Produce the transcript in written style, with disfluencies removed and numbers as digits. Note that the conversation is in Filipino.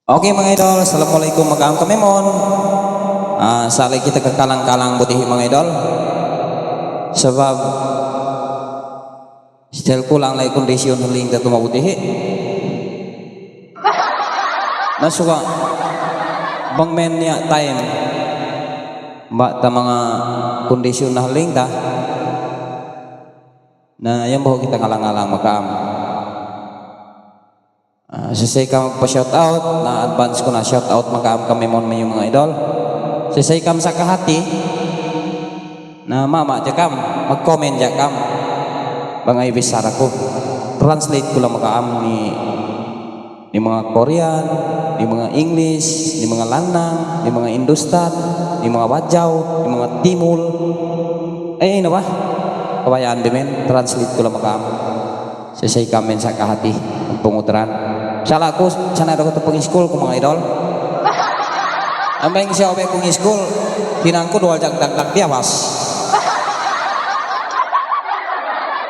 Okay mga idol, assalamualaikum magkaam kami mon. Salay kita kakalang-kalang butihi mga idol. Sebab still kulang lagi kondisyon haling datu mabutihi. Nasuka bang men niya time mbak ta mga kondisyon na haling ta. Na yang bawa kita ngalang-ngalang magkaam. Sisay ka magpa-shout out na advance ko na shout out magkaam kami mon may mga idol. Sisay kam sa kahati na mama jakam mag-comment jakam bangay bisara ko translate ko lang magkaam ni mga Korean, ni mga English, ni mga Lanang, ni mga Indostan, ni mga Bajaw, ni mga Timul. Ay ano ba? Kabayaan bimen translate ko lang magkaam. Sisay kamen sa kahati pengutaran. Salah aku sana ada kota pengiskul ku mga idol. Ambeng siya obe pengiskul tinangku dua jak dak dak dia was.